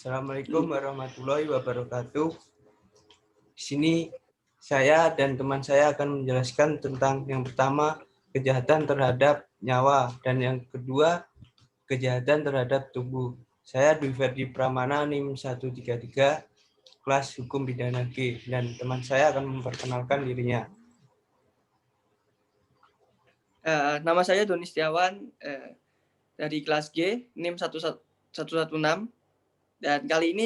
Assalamualaikum warahmatullahi wabarakatuh. Di sini saya dan teman saya akan menjelaskan tentang yang pertama kejahatan terhadap nyawa dan yang kedua kejahatan terhadap tubuh. Saya Dwi Ferdi Pramana NIM 133 kelas Hukum Pidana G dan teman saya akan memperkenalkan dirinya. Nama saya Doni Setiawan dari kelas G NIM 116 dan kali ini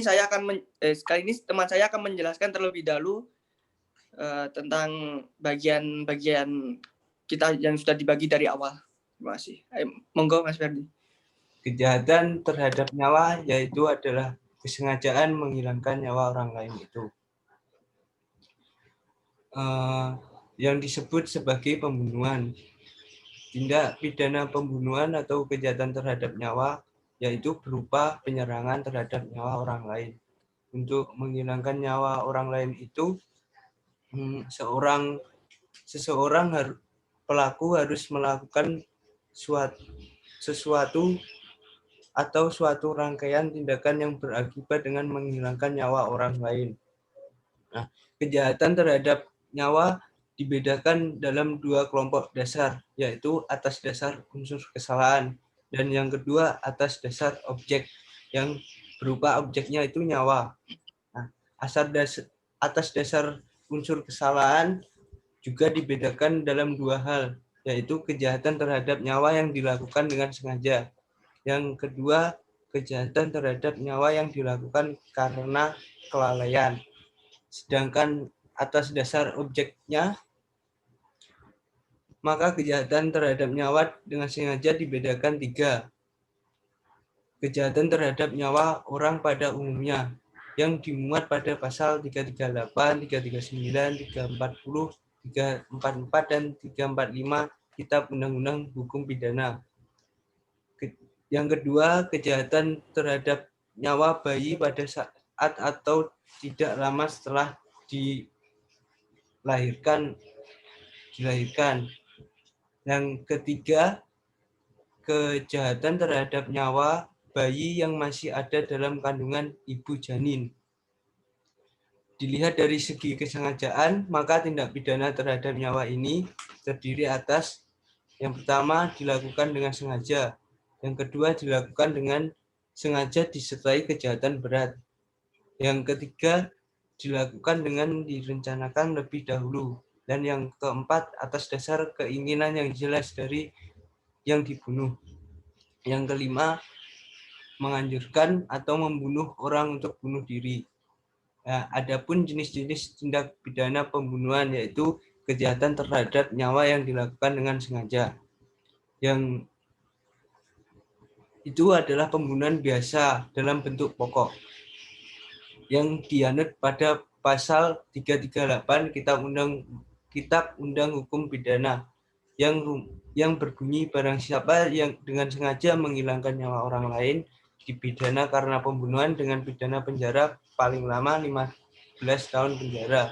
teman saya akan menjelaskan terlebih dahulu tentang bagian-bagian kita yang sudah dibagi dari awal. Terima kasih. Monggo Mas Ferdi. Kejahatan terhadap nyawa yaitu adalah kesengajaan menghilangkan nyawa orang lain itu. Yang disebut sebagai pembunuhan. Tindak pidana pembunuhan atau kejahatan terhadap nyawa yaitu berupa penyerangan terhadap nyawa orang lain. Untuk menghilangkan nyawa orang lain itu pelaku harus melakukan sesuatu atau suatu rangkaian tindakan yang berakibat dengan menghilangkan nyawa orang lain. Nah, kejahatan terhadap nyawa dibedakan dalam dua kelompok dasar, yaitu atas dasar unsur kesalahan dan yang kedua atas dasar objek yang berupa objeknya itu nyawa. Nah, atas dasar unsur kesalahan juga dibedakan dalam dua hal, yaitu kejahatan terhadap nyawa yang dilakukan dengan sengaja. Yang kedua, kejahatan terhadap nyawa yang dilakukan karena kelalaian. Sedangkan atas dasar objeknya, maka kejahatan terhadap nyawa dengan sengaja dibedakan tiga. Kejahatan terhadap nyawa orang pada umumnya yang dimuat pada pasal 338, 339, 340, 344, dan 345 Kitab Undang-Undang Hukum Pidana. Yang kedua, kejahatan terhadap nyawa bayi pada saat atau tidak lama setelah dilahirkan. Yang ketiga, kejahatan terhadap nyawa bayi yang masih ada dalam kandungan ibu janin. Dilihat dari segi kesengajaan, maka tindak pidana terhadap nyawa ini terdiri atas yang pertama dilakukan dengan sengaja, yang kedua dilakukan dengan sengaja disertai kejahatan berat, yang ketiga dilakukan dengan direncanakan lebih dahulu, dan yang keempat atas dasar keinginan yang jelas dari yang dibunuh. Yang kelima, menganjurkan atau membunuh orang untuk bunuh diri. Nah, adapun jenis-jenis tindak pidana pembunuhan yaitu kejahatan terhadap nyawa yang dilakukan dengan sengaja. Yang itu adalah pembunuhan biasa dalam bentuk pokok yang dianut pada pasal 338 Kitab Undang Hukum Pidana yang berbunyi barang siapa yang dengan sengaja menghilangkan nyawa orang lain dipidana karena pembunuhan dengan pidana penjara paling lama 15 tahun penjara.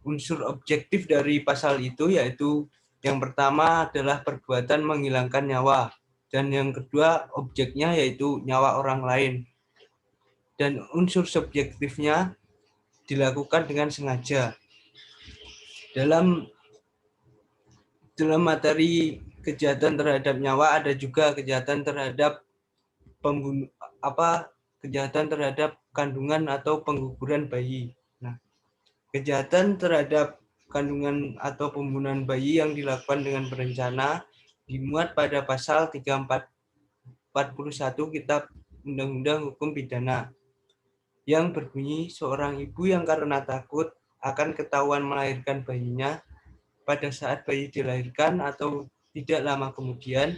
Unsur objektif dari pasal itu yaitu yang pertama adalah perbuatan menghilangkan nyawa dan yang kedua objeknya yaitu nyawa orang lain. Dan unsur subjektifnya dilakukan dengan sengaja. Dalam materi kejahatan terhadap nyawa ada juga kejahatan terhadap kejahatan terhadap kandungan atau pengguguran bayi. Nah, kejahatan terhadap kandungan atau pembunuhan bayi yang dilakukan dengan berencana dimuat pada pasal 341 Kitab Undang-Undang Hukum Pidana yang berbunyi seorang ibu yang karena takut akan ketahuan melahirkan bayinya pada saat bayi dilahirkan atau tidak lama kemudian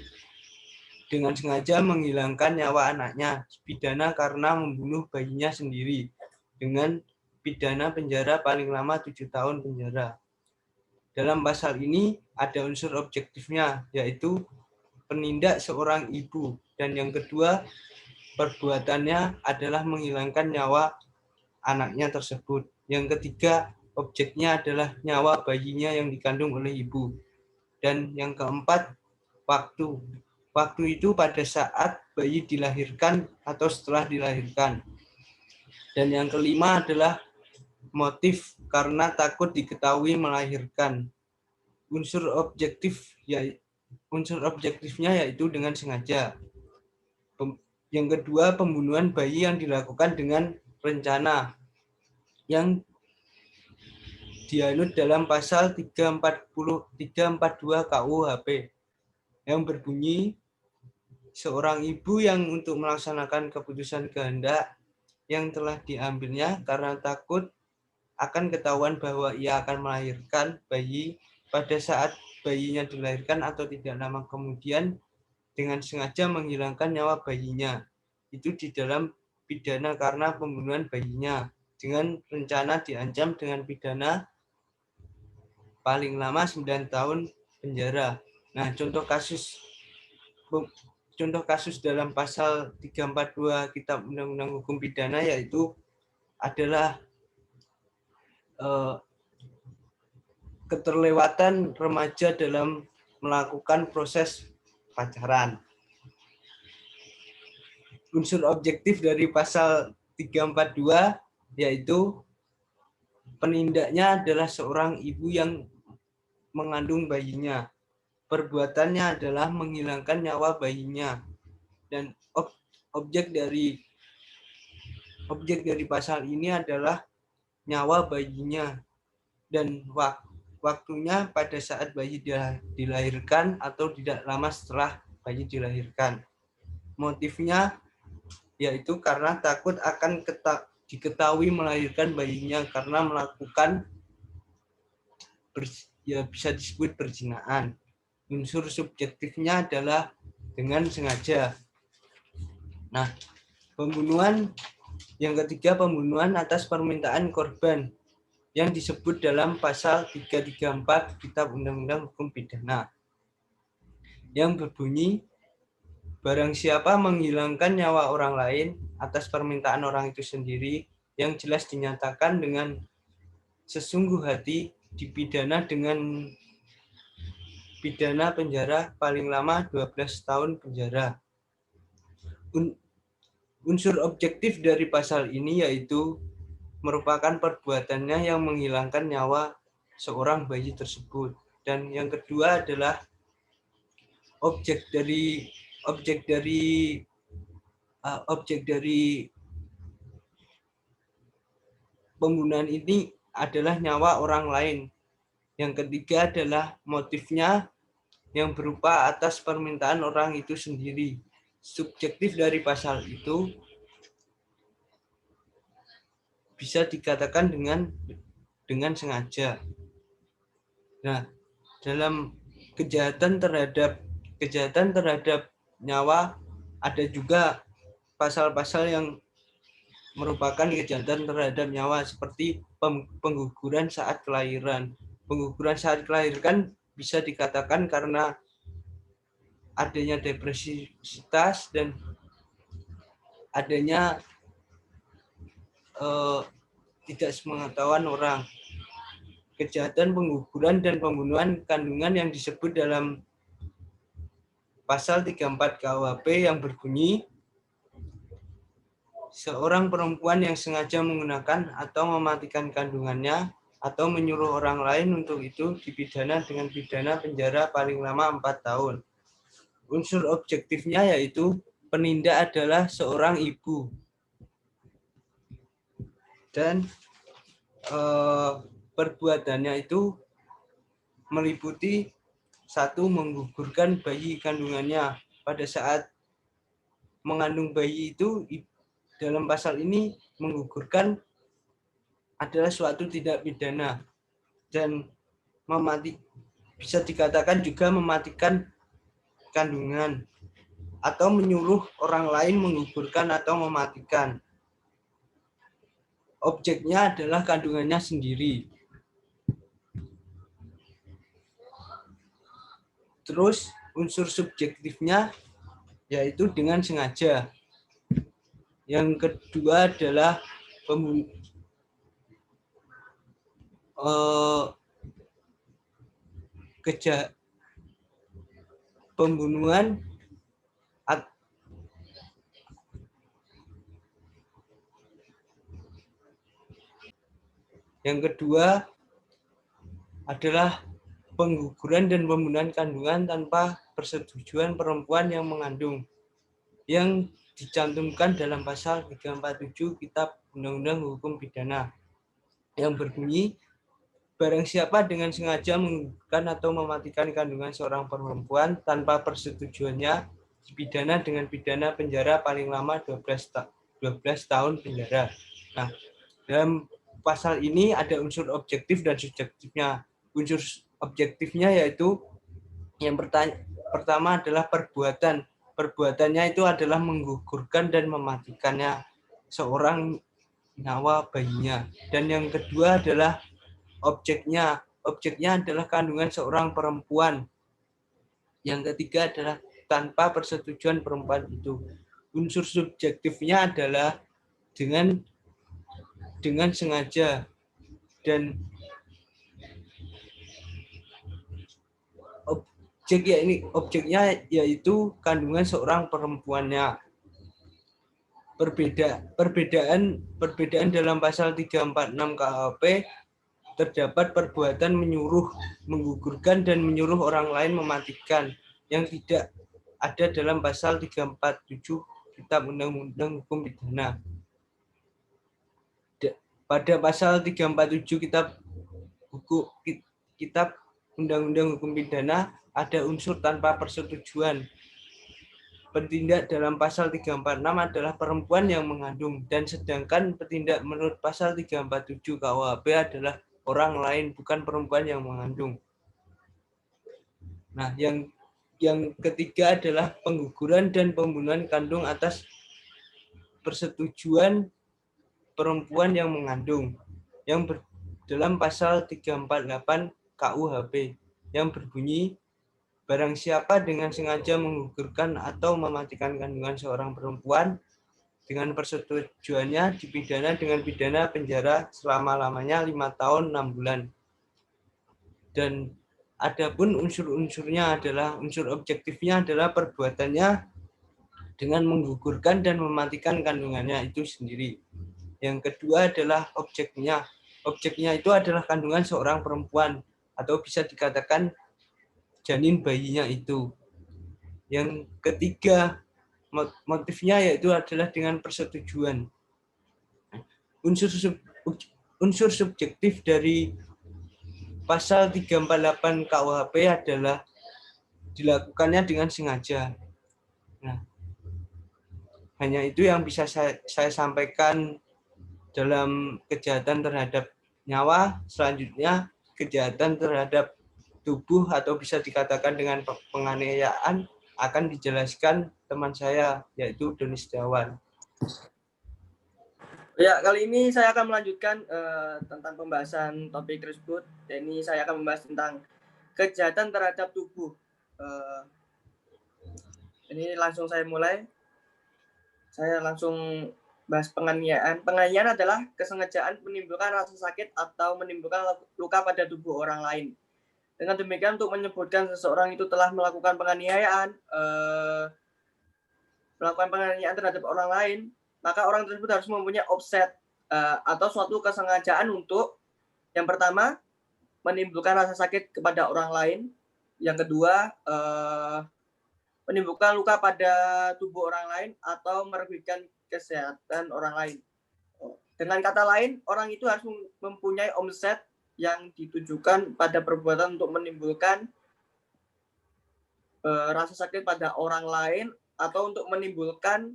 dengan sengaja menghilangkan nyawa anaknya pidana karena membunuh bayinya sendiri dengan pidana penjara paling lama 7 tahun penjara. Dalam pasal ini ada unsur objektifnya yaitu penindak seorang ibu dan yang kedua perbuatannya adalah menghilangkan nyawa anaknya tersebut. Yang ketiga, objeknya adalah nyawa bayinya yang dikandung oleh ibu. Dan yang keempat, waktu. waktu itu pada saat bayi dilahirkan atau setelah dilahirkan. Dan yang kelima adalah motif karena takut diketahui melahirkan. Unsur objektifnya yaitu dengan sengaja. Yang kedua, pembunuhan bayi yang dilakukan dengan rencana yang dianut dalam pasal 342 KUHP yang berbunyi seorang ibu yang untuk melaksanakan keputusan kehendak yang telah diambilnya karena takut akan ketahuan bahwa ia akan melahirkan bayi pada saat bayinya dilahirkan atau tidak lama kemudian dengan sengaja menghilangkan nyawa bayinya. Itu di dalam pidana karena pembunuhan bayinya. Dengan rencana diancam dengan pidana paling lama 9 tahun penjara. Nah, contoh kasus dalam pasal 342 Kitab Undang-Undang Hukum Pidana yaitu adalah keterlewatan remaja dalam melakukan proses pacaran. Unsur objektif dari pasal 342 yaitu penindaknya adalah seorang ibu yang mengandung bayinya. Perbuatannya adalah menghilangkan nyawa bayinya. Dan objek dari pasal ini adalah nyawa bayinya. Dan waktunya pada saat bayi dilahirkan atau tidak lama setelah bayi dilahirkan. Motifnya yaitu karena takut akan diketahui melahirkan bayinya karena melakukan bisa disebut perzinahan. Unsur subjektifnya adalah dengan sengaja. Nah, pembunuhan yang ketiga, pembunuhan atas permintaan korban yang disebut dalam pasal 334 Kitab Undang-Undang Hukum Pidana yang berbunyi barang siapa menghilangkan nyawa orang lain atas permintaan orang itu sendiri yang jelas dinyatakan dengan sesungguh hati dipidana dengan pidana penjara paling lama 12 tahun penjara. Unsur objektif dari pasal ini yaitu merupakan perbuatannya yang menghilangkan nyawa seorang bayi tersebut. Dan yang kedua adalah objek dari pembunuhan ini adalah nyawa orang lain. Yang ketiga adalah motifnya yang berupa atas permintaan orang itu sendiri. Subjektif dari pasal itu bisa dikatakan dengan sengaja. Nah, dalam kejahatan terhadap nyawa ada juga pasal-pasal yang merupakan kejahatan terhadap nyawa seperti pengguguran saat kelahiran. Pengguguran saat kelahiran bisa dikatakan karena adanya depresitas dan adanya tidak sepengetahuan orang. Kejahatan pengguguran dan pembunuhan kandungan yang disebut dalam pasal 34 KUHP yang berbunyi seorang perempuan yang sengaja menggunakan atau mematikan kandungannya atau menyuruh orang lain untuk itu dipidana dengan pidana penjara paling lama 4 tahun. Unsur objektifnya yaitu penindak adalah seorang ibu. Dan perbuatannya itu meliputi satu, menggugurkan bayi kandungannya. Pada saat mengandung bayi itu dalam pasal ini menggugurkan adalah suatu tindak pidana dan bisa dikatakan juga mematikan kandungan atau menyuruh orang lain menggugurkan atau mematikan. Objeknya adalah kandungannya sendiri. Terus unsur subjektifnya yaitu dengan sengaja. Yang kedua adalah pembunuhan Yang kedua adalah pengguguran dan pembunuhan kandungan tanpa persetujuan perempuan yang mengandung, yang dicantumkan dalam pasal 347 Kitab Undang-Undang Hukum Pidana, yang berbunyi, barang siapa dengan sengaja menggugurkan atau mematikan kandungan seorang perempuan tanpa persetujuannya, dipidana dengan pidana penjara paling lama 12 tahun penjara. Nah, dalam pasal ini ada unsur objektif dan subjektifnya. Unsur objektifnya yaitu yang pertama adalah perbuatan. Perbuatannya itu adalah menggugurkan dan mematikannya seorang nyawa bayinya. Dan yang kedua adalah objeknya. Objeknya adalah kandungan seorang perempuan. Yang ketiga adalah tanpa persetujuan perempuan itu. Unsur subjektifnya adalah dengan sengaja, dan objeknya yaitu kandungan seorang perempuannya. Perbedaan dalam pasal 346 KUHP terdapat perbuatan menyuruh, menggugurkan dan menyuruh orang lain mematikan yang tidak ada dalam pasal 347 Kitab Undang-Undang Hukum Pidana. Pada pasal 347 Kitab Undang-Undang Hukum Pidana ada unsur tanpa persetujuan. Petindak dalam pasal 346 adalah perempuan yang mengandung, dan sedangkan petindak menurut pasal 347 KUHP adalah orang lain, bukan perempuan yang mengandung. Nah, yang ketiga adalah pengguguran dan pembunuhan kandung atas persetujuan perempuan yang mengandung, yang dalam pasal 348 KUHP, yang berbunyi, barang siapa dengan sengaja menggugurkan atau mematikan kandungan seorang perempuan dengan persetujuannya dipidana dengan pidana penjara selama-lamanya 5 tahun 6 bulan. Dan adapun unsur-unsurnya adalah, unsur objektifnya adalah perbuatannya dengan menggugurkan dan mematikan kandungannya itu sendiri. Yang kedua adalah objeknya. Objeknya itu adalah kandungan seorang perempuan, atau bisa dikatakan janin bayinya itu. Yang ketiga, motifnya yaitu adalah dengan persetujuan. Unsur subjektif dari pasal 348 KUHP adalah dilakukannya dengan sengaja. Nah, hanya itu yang bisa saya sampaikan dalam kejahatan terhadap nyawa. Selanjutnya, kejahatan terhadap tubuh atau bisa dikatakan dengan penganiayaan akan dijelaskan teman saya, yaitu Doni Setiawan. Ya, kali ini saya akan melanjutkan tentang pembahasan topik tersebut. Ini saya akan membahas tentang kejahatan terhadap tubuh. Ini langsung saya mulai. Saya langsung bahas penganiayaan. Penganiayaan adalah kesengajaan menimbulkan rasa sakit atau menimbulkan luka pada tubuh orang lain. Dengan demikian, untuk menyebutkan seseorang itu telah melakukan penganiayaan terhadap orang lain, maka orang tersebut harus mempunyai offset atau suatu kesengajaan untuk, yang pertama, menimbulkan rasa sakit kepada orang lain. Yang kedua, menimbulkan luka pada tubuh orang lain atau merugikan kesehatan orang lain. Dengan kata lain, orang itu harus mempunyai offset yang ditujukan pada perbuatan untuk menimbulkan rasa sakit pada orang lain, atau untuk menimbulkan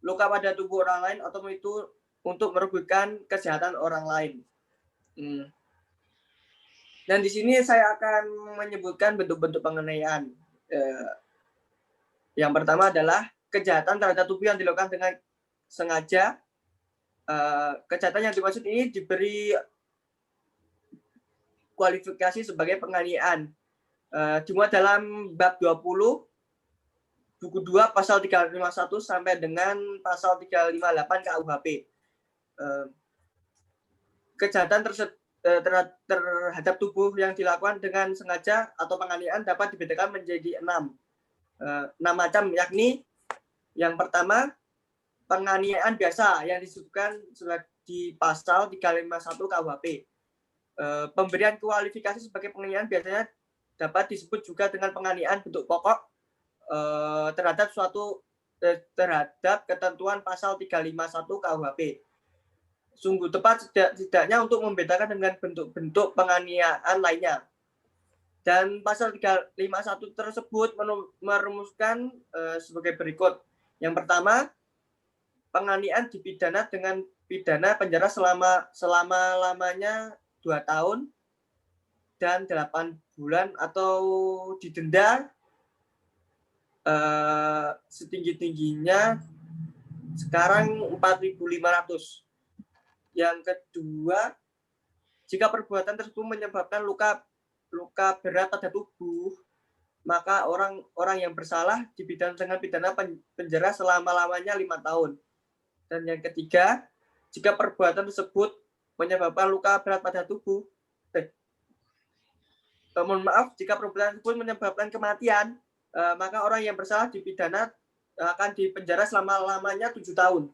luka pada tubuh orang lain, atau itu untuk merugikan kesehatan orang lain. Dan di sini saya akan menyebutkan bentuk-bentuk penganiayaan. Yang pertama adalah kejahatan terhadap tubuh yang dilakukan dengan sengaja. Kejahatan yang dimaksud ini diberi kualifikasi sebagai penganiayaan. Dimuat dalam bab 20 buku 2 pasal 351 sampai dengan pasal 358 KUHP. Kejahatan terhadap tubuh yang dilakukan dengan sengaja atau penganiayaan dapat dibedakan menjadi 6 macam, yakni yang pertama, penganiayaan biasa yang disebutkan di pasal 351 KUHP. Pemberian kualifikasi sebagai penganiayaan biasanya dapat disebut juga dengan penganiayaan bentuk pokok terhadap ketentuan pasal 351 KUHP. Sungguh tepat setidaknya untuk membedakan dengan bentuk-bentuk penganiayaan lainnya. Dan pasal 351 tersebut merumuskan sebagai berikut. Yang pertama, penganiayaan dipidana dengan pidana penjara selama-lamanya 2 tahun dan 8 bulan atau didenda setinggi-tingginya sekarang 4.500. Yang kedua, jika perbuatan tersebut menyebabkan luka berat pada tubuh, maka orang yang bersalah dipidana dengan pidana penjara selama-lamanya 5 tahun. Dan yang ketiga, jika perbuatan tersebut menyebabkan luka berat pada tubuh, jika perbuatan tersebut menyebabkan kematian, maka orang yang bersalah dipidana akan dipenjara selama-lamanya 7 tahun.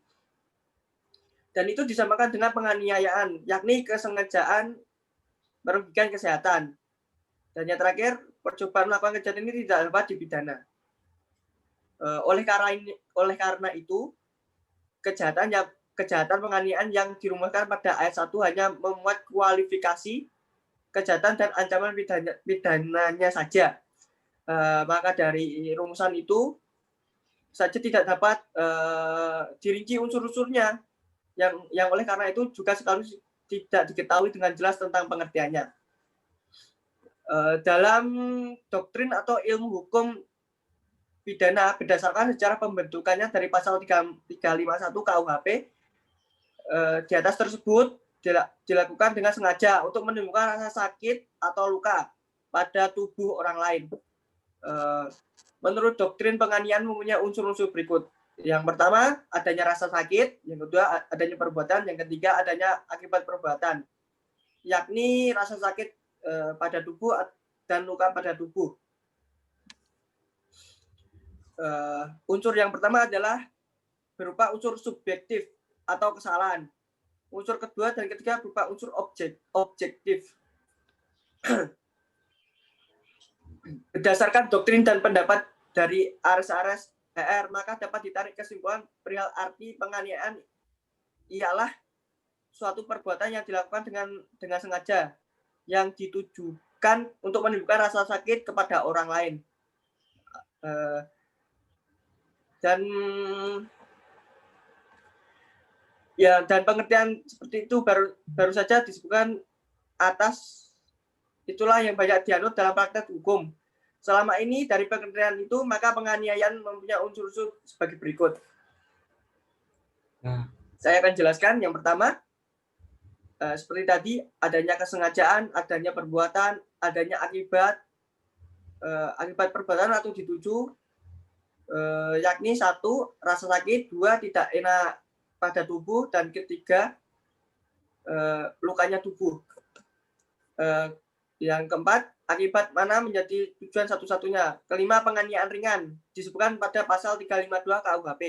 Dan itu disamakan dengan penganiayaan, yakni kesengajaan merugikan kesehatan. Dan yang terakhir, percobaan melakukan kejahatan ini tidak dapat dipidana. Oleh karena itu, kejahatan penganiayaan yang dirumuskan pada ayat 1 hanya memuat kualifikasi kejahatan dan ancaman pidananya saja. Maka dari rumusan itu saja tidak dapat dirinci unsur-unsurnya, yang oleh karena itu juga sekaligus tidak diketahui dengan jelas tentang pengertiannya. Dalam doktrin atau ilmu hukum pidana berdasarkan secara pembentukannya dari pasal 351 KUHP, di atas tersebut dilakukan dengan sengaja untuk menimbulkan rasa sakit atau luka pada tubuh orang lain. Menurut doktrin penganiayaan mempunyai unsur-unsur berikut. Yang pertama, adanya rasa sakit. Yang kedua, adanya perbuatan. Yang ketiga, adanya akibat perbuatan, yakni rasa sakit pada tubuh dan luka pada tubuh. Unsur yang pertama adalah berupa unsur subjektif atau kesalahan. Unsur kedua dan ketiga berupa unsur objektif. Berdasarkan doktrin dan pendapat dari Ares HR, maka dapat ditarik kesimpulan perihal arti penganiayaan ialah suatu perbuatan yang dilakukan dengan sengaja, yang ditujukan untuk menimbulkan rasa sakit kepada orang lain. Dan pengertian seperti itu baru saja disebutkan atas, itulah yang banyak dianut dalam praktek hukum. Selama ini dari pengertian itu, maka penganiayaan mempunyai unsur-unsur sebagai berikut. Saya akan jelaskan. Yang pertama, seperti tadi, adanya kesengajaan, adanya perbuatan, adanya akibat perbuatan atau dituju, yakni 1, rasa sakit, 2, tidak enak pada tubuh, dan ketiga, lukanya tubuh. Yang keempat, akibat mana menjadi tujuan satu-satunya. Kelima, penganiayaan ringan disebutkan pada pasal 352 KUHP.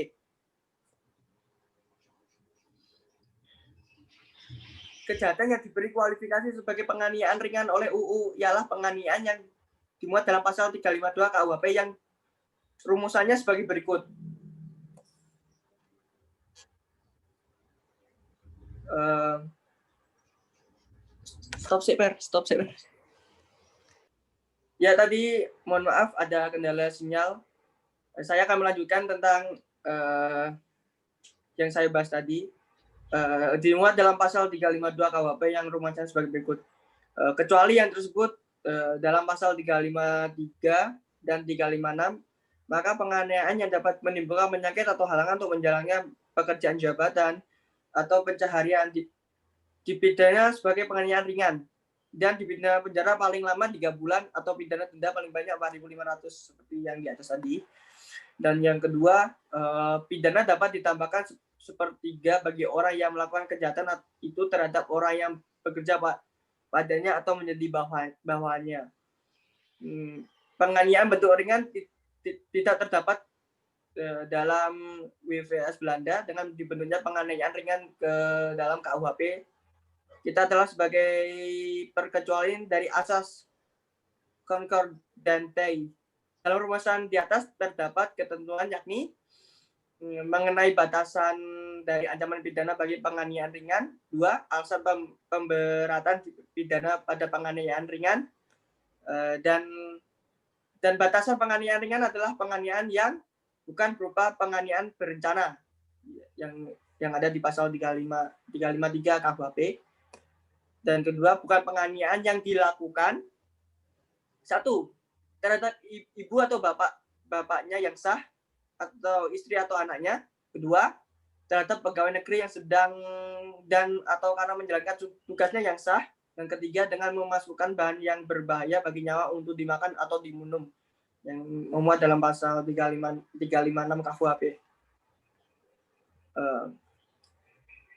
Kejahatan yang diberi kualifikasi sebagai penganiayaan ringan oleh UU ialah penganiayaan yang dimuat dalam pasal 352 KUHP yang rumusannya sebagai berikut. Stop sih, Per. Ya, tadi mohon maaf ada kendala sinyal. Saya akan melanjutkan tentang yang saya bahas tadi. Dimuat dalam pasal 352 KUHP yang rumusannya sebagai berikut. Kecuali yang tersebut dalam pasal 353 dan 356, maka penganiayaan yang dapat menimbulkan penyakit atau halangan untuk menjalankan pekerjaan jabatan atau pencaharian dipidana sebagai penganiayaan ringan dan dipidana penjara paling lama 3 bulan atau pidana denda paling banyak 4.500 seperti yang di atas tadi. Dan yang kedua, pidana dapat ditambahkan sepertiga bagi orang yang melakukan kejahatan itu terhadap orang yang bekerja padanya atau menjadi bawahannya. Penganiayaan bentuk ringan tidak terdapat dalam WVS Belanda dengan dibentuknya penganiayaan ringan ke dalam KUHP kita telah sebagai perkecualian dari asas concordante. Dalam rumusan di atas terdapat ketentuan yakni mengenai batasan dari ancaman pidana bagi penganiayaan ringan. 2. Alasan pemberatan pidana pada penganiayaan ringan. Dan batasan penganiayaan ringan adalah penganiayaan yang bukan berupa penganiayaan berencana yang ada di pasal 353 KUHP. Dan kedua, bukan penganiayaan yang dilakukan 1. terhadap ibu atau bapaknya yang sah atau istri atau anaknya. Kedua, terhadap pegawai negeri yang sedang dan atau karena menjalankan tugasnya yang sah. Dan ketiga, dengan memasukkan bahan yang berbahaya bagi nyawa untuk dimakan atau diminum yang memuat dalam pasal 356 KUHP.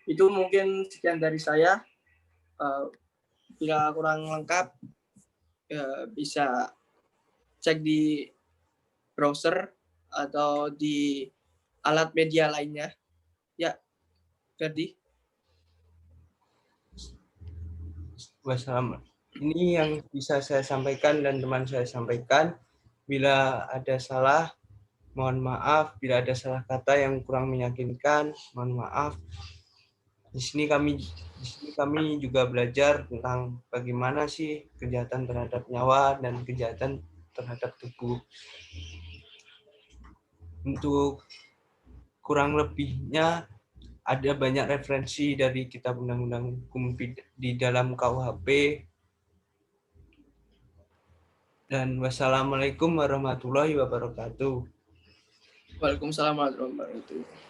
Itu mungkin sekian dari saya. Bila kurang lengkap, bisa cek di browser atau di alat media lainnya. Ya, Ferdi. Wassalam. Ini yang bisa saya sampaikan dan teman saya sampaikan. Bila ada salah, mohon maaf. Bila ada salah kata yang kurang meyakinkan, mohon maaf. Di sini kami juga belajar tentang bagaimana sih kejahatan terhadap nyawa dan kejahatan terhadap tubuh. Untuk kurang lebihnya ada banyak referensi dari Kitab Undang-Undang Hukum di dalam KUHP. Dan wassalamualaikum warahmatullahi wabarakatuh. Waalaikumsalam warahmatullahi wabarakatuh.